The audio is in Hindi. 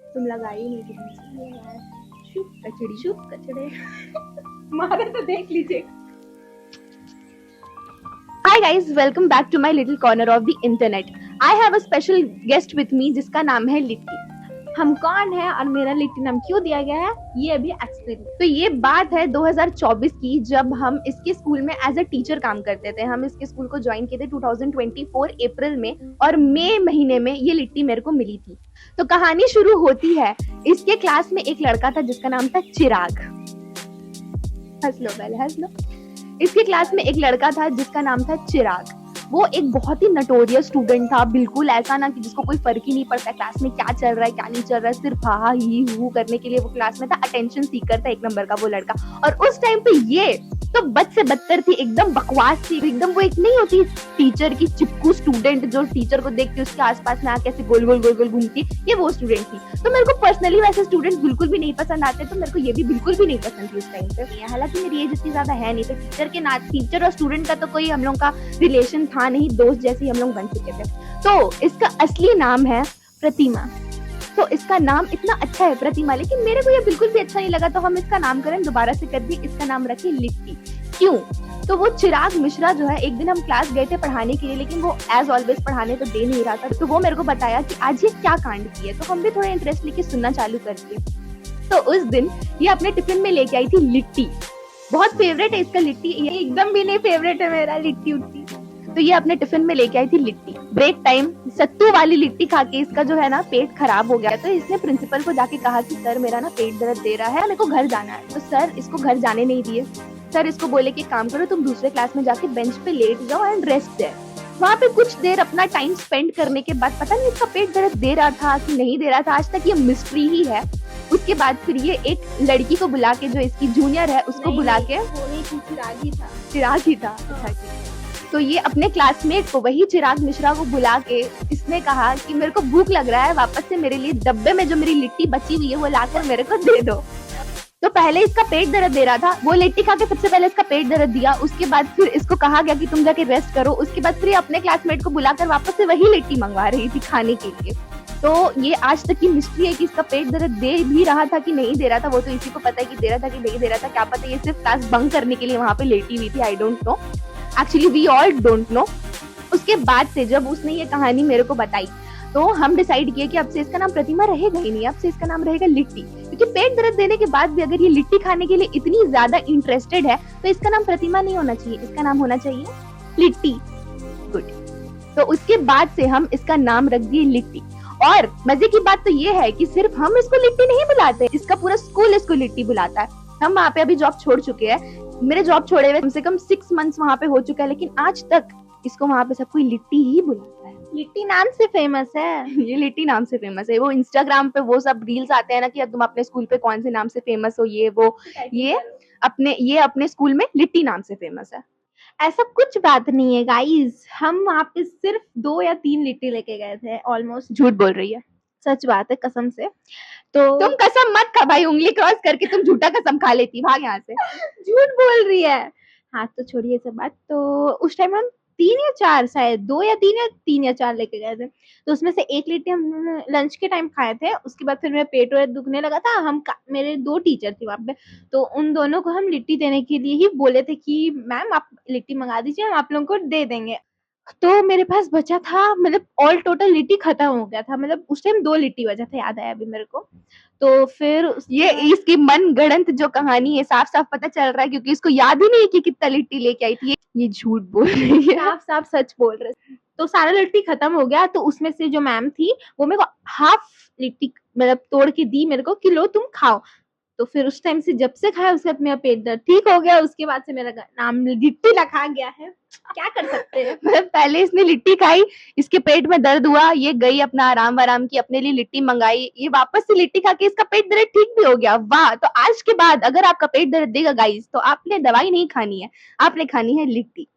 तुम लगाई नहीं कितनी ये यार, शुभ कचड़े मारे तो देख लीजिए। Hi guys, welcome back to my little corner of the internet. I have a special guest with me जिसका नाम है लिट्टी। हम कौन है और मेरा लिट्टी नाम क्यों दिया गया है ये अभी एक्सप्लेन। तो ये बात है 2024 की, जब हम इसके स्कूल में एज अ टीचर काम करते थे। हम इसके स्कूल को ज्वाइन किए थे 2024 अप्रैल में और मई महीने में ये लिट्टी मेरे को मिली थी। तो कहानी शुरू होती है, इसके क्लास में एक लड़का था जिसका नाम था चिराग। हंस लो पहले, हंस लो। इसके क्लास में एक लड़का था जिसका नाम था चिराग। वो एक बहुत ही नटोरियस स्टूडेंट था, बिल्कुल ऐसा ना कि जिसको कोई फर्क ही नहीं पड़ता क्लास में क्या चल रहा है क्या नहीं चल रहा है, सिर्फ हा ही हू करने के लिए वो क्लास में था। अटेंशन सीकर था एक नंबर का वो लड़का। और उस टाइम पे ये तो बद से बदतर थी, एकदम बकवास थी, एकदम वो एक नहीं होती टीचर की चिपकू स्टूडेंट जो टीचर को देख के उसके आसपास में आके ऐसे गोल गोल गोल गोल घूमती, ये वो स्टूडेंट थी। तो मेरे को पर्सनली वैसे स्टूडेंट बिल्कुल भी नहीं पसंद आते, तो मेरे को ये भी बिल्कुल भी नहीं पसंद थी उस टाइम पे। हालांकि मेरी एज इतनी ज्यादा है नहीं, तो टीचर और स्टूडेंट का तो कोई हम लोग का रिलेशन था नहीं, दोस्त जैसे हम लोग बन चुके थे। तो इसका असली नाम है प्रतिमा। तो इसका नाम इतना अच्छा है प्रतिमा, लेकिन मेरे को ये बिल्कुल भी अच्छा नहीं लगा, तो हम इसका नामकरण दोबारा से कर दिए, इसका नाम रखे लिट्टी। क्यों? तो वो चिराग मिश्रा जो है, एक दिन हम क्लास गए थे पढ़ाने के लिए, लेकिन वो एज ऑलवेज पढ़ाने तो दे नहीं रहा था। तो वो मेरे को बताया कि आज ये क्या कांड किए, तो हम भी थोड़ा इंटरेस्ट लेके सुनना चालू कर दिए। तो उस दिन ये अपने टिफिन में लेके आई थी लिट्टी। बहुत फेवरेट है इसका लिट्टी, ये एकदम भी नहीं फेवरेट है मेरा लिट्टी उट्टी। तो ये अपने टिफिन में लेके आई थी लिट्टी। ब्रेक टाइम सत्तू वाली लिट्टी खा के इसका जो है ना पेट खराब हो गया। तो इसने प्रिंसिपल को जाके कहा कि सर मेरा ना पेट दर्द दे रहा है, मेरे को घर जाना है। तो सर इसको घर जाने नहीं दिए। सर इसको बोले कि काम करो, तुम दूसरे क्लास में जाके बेंच पे लेट जाओ एंड रेस्ट देयर। वहाँ पे कुछ देर अपना टाइम स्पेंड करने के बाद पता नहीं इसका पेट दर्द दे रहा था कि नहीं दे रहा था, आज तक ये मिस्ट्री ही है। उसके बाद फिर ये एक लड़की को बुला के, जो इसकी जूनियर है उसको बुला के, चिराग ही था। तो ये अपने क्लासमेट को, वही चिराग मिश्रा को बुला के इसने कहा कि मेरे को भूख लग रहा है, वापस से मेरे लिए डब्बे में जो मेरी लिट्टी बची हुई है वो लाकर मेरे को दे दो। तो पहले इसका पेट दर्द दे रहा था, वो लिट्टी खा के सबसे पहले इसका पेट दर्द दिया। उसके बाद फिर इसको कहा गया कि तुम जाके रेस्ट करो। उसके बाद फिर अपने क्लासमेट को बुलाकर वापस से वही लिट्टी मंगवा रही थी खाने के लिए। तो ये आज तक की मिस्ट्री है कि इसका पेट दर्द दे भी रहा था कि नहीं दे रहा था, वो तो इसी को पता है कि दे रहा था कि नहीं दे रहा था। क्या पता ये सिर्फ क्लास बंक करने के लिए वहां पे लेटी हुई थी, I don't know, actually we all don't know. उसके बाद से जब उसने ये कहानी मेरे को बताई, तो हम डिसाइड किए कि अब से इसका नाम प्रतिमा रहेगा ही नहीं, अब से इसका नाम रहेगा लिट्टी। क्योंकि पेट दर्द देने के बाद भी अगर ये लिट्टी खाने के लिए इतनी ज्यादा इंटरेस्टेड है, तो इसका नाम प्रतिमा नहीं होना चाहिए, इसका नाम होना चाहिए लिट्टी। गुड। तो उसके बाद से हम इसका नाम रख दिए लिट्टी। और मजे की बात तो ये है कि सिर्फ हम इसको लिट्टी नहीं बुलाते, इसका पूरा स्कूल इसको लिट्टी बुलाता है। हम वहाँ पे अभी जॉब छोड़ चुके हैं, मेरे जॉब छोड़े हुए कम से कम 6 मंथ्स वहाँ पे हो चुका है, लेकिन आज तक इसको वहाँ पे सब कोई लिट्टी ही बुलाता है। लिट्टी नाम से फेमस है। ये लिट्टी नाम से फेमस है। वो इंस्टाग्राम पे वो सब रील्स आते हैं ना कि तुम अपने स्कूल पे कौन से नाम से फेमस हो, ये वो, ये अपने स्कूल में लिट्टी नाम से फेमस है। ऐसा कुछ बात नहीं है गाइस, हम वहाँ पे सिर्फ 2 या 3 लिट्टी लेके गए थे ऑलमोस्ट। झूठ बोल रही है। सच बात है, कसम से। तो तुम कसम मत खा भाई, उंगली क्रॉस करके तुम झूठा कसम खा लेती, भाग यहाँ से। झूठ बोल रही है। हाँ तो छोड़िए सब बात। तो उस टाइम हम 3 या 4, शायद 2 या 3 या 4 लेके गए थे। तो उसमें से एक लिट्टी हम लंच के टाइम खाए थे। उसके बाद फिर मेरा पेट वेट दुखने लगा था। मेरे 2 टीचर थे वहाँ पे, तो उन दोनों को हम लिट्टी देने के लिए ही बोले थे कि मैम आप लिट्टी मंगा दीजिए, हम आप लोगों को दे देंगे। तो मेरे पास बचा था, मतलब ऑल टोटल लिट्टी खत्म हो गया था, मतलब उस टाइम 2 लिट्टी बचा था, याद आया अभी मेरे को। तो फिर ये इसकी मन गढ़ंत जो कहानी है, साफ साफ पता चल रहा है, क्योंकि इसको याद ही नहीं कि कितना लिट्टी लेके आई थी। ये झूठ बोल रही है, साफ साफ सच बोल रहे। तो सारा लिट्टी खत्म हो गया। तो उसमें से जो मैम थी वो मेरे को हाफ लिट्टी मतलब तोड़ के दी मेरे को कि लो तुम खाओ। तो फिर उस टाइम से जब से खाया उसके बाद मेरा पेट दर्द ठीक हो गया। उसके बाद से मेरा नाम लिट्टी रखा गया है, क्या कर सकते हैं। पहले इसने लिट्टी खाई, इसके पेट में दर्द हुआ, ये गई अपना आराम की, अपने लिए लिट्टी मंगाई, ये वापस से लिट्टी खा के इसका पेट दर्द ठीक भी हो गया। वाह। तो आज के बाद अगर आपका पेट दर्द देगा गाइस, तो आपने दवाई नहीं खानी है, आपने खानी है लिट्टी।